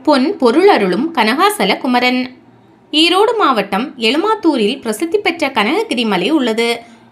பொன் பொருளருளும் கனகாசல குமரன். ஈரோடு மாவட்டம் எழுமாத்தூரில் பிரசித்தி பெற்ற கனககிரி மலை உள்ளது.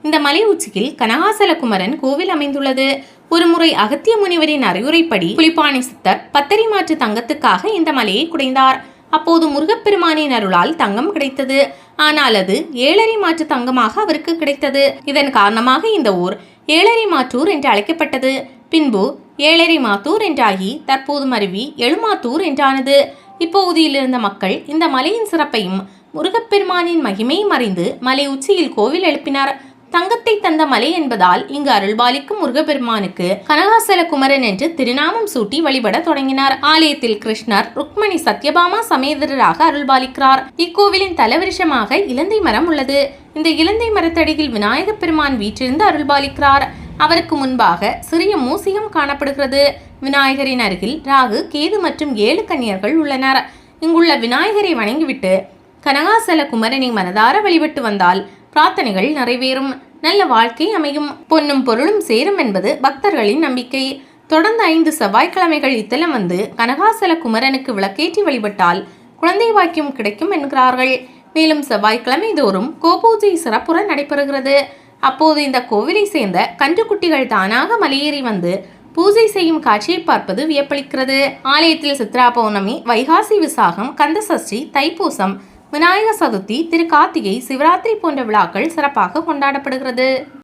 இந்த மலை உச்சியில் கனகாசல குமரன் கோவில் அமைந்துள்ளது. ஒருமுறை அகத்திய முனிவரின் அறிவுரைப்படி புலிப்பாணி சித்தர் பத்தரி மாற்று தங்கத்துக்காக இந்த மலையை குடைந்தார். அப்போது முருகப்பெருமானின் அருளால் தங்கம் கிடைத்தது. ஆனால் அது 7.5 மாற்று தங்கமாக அவருக்கு கிடைத்தது. இதன் காரணமாக இந்த ஊர் 7.5 மாற்றூர் என்று அழைக்கப்பட்டது. பின்பு 7.5 மாத்தூர் என்றாகி தற்போது மருவி எழுமாத்தூர் என்றானது. இப்பகுதியில் இருந்த மக்கள் இந்த மலையின் சிறப்பையும் முருகப்பெருமானின் மகிமையும் அறிந்து மலை உச்சியில் கோவில் எழுப்பினார். தங்கத்தை தந்த மலை என்பதால் இங்கு அருள்பாலிக்கும் முருகப்பெருமானுக்கு கனகாசல குமரன் என்று திருநாமம் சூட்டி வழிபட தொடங்கினார். ஆலயத்தில் கிருஷ்ணர் ருக்மணி சத்யபாமா சமேதரராக அருள்பாலிக்கிறார். இக்கோவிலின் தலவிருஷமாக இலந்தை மரம் உள்ளது. இந்த இலந்தை மரத்தடியில் விநாயகப் பெருமான் வீற்றிருந்து அருள்பாலிக்கிறார். அவருக்கு முன்பாக சிறிய மூசிகம் காணப்படுகிறது. விநாயகரின் அருகில் ராகு, கேது மற்றும் 7 கன்னியர்கள் உள்ளனர். இங்குள்ள விநாயகரை வணங்கிவிட்டு கனகாசல குமரனை மனதார வழிபட்டு வந்தால் பிரார்த்தனைகள் நிறைவேறும், நல்ல வாழ்க்கை அமையும், பொன்னும் பொருளும் சேரும் என்பது பக்தர்களின் நம்பிக்கை. தொடர்ந்து 5 செவ்வாய்க்கிழமைகள் இத்தலம் வந்து கனகாசல குமரனுக்கு விளக்கேற்றி வழிபட்டால் குழந்தை வாக்கியம் கிடைக்கும் என்கிறார்கள். மேலும் செவ்வாய்க்கிழமை தோறும் கோபூஜை சிறப்புற நடைபெறுகிறது. அப்போது இந்த கோவிலை சேர்ந்த கன்றுக்குட்டிகள் தானாக மலையேறி வந்து பூஜை செய்யும் காட்சியை பார்ப்பது வியப்பளிக்கிறது. ஆலயத்தில் சித்ரா பௌர்ணமி, வைகாசி விசாகம், கந்த சஷ்டி, தைப்பூசம், விநாயகர் சதுர்த்தி, திருக்கார்த்திகை, சிவராத்திரி போன்ற விழாக்கள் சிறப்பாக கொண்டாடப்படுகிறது.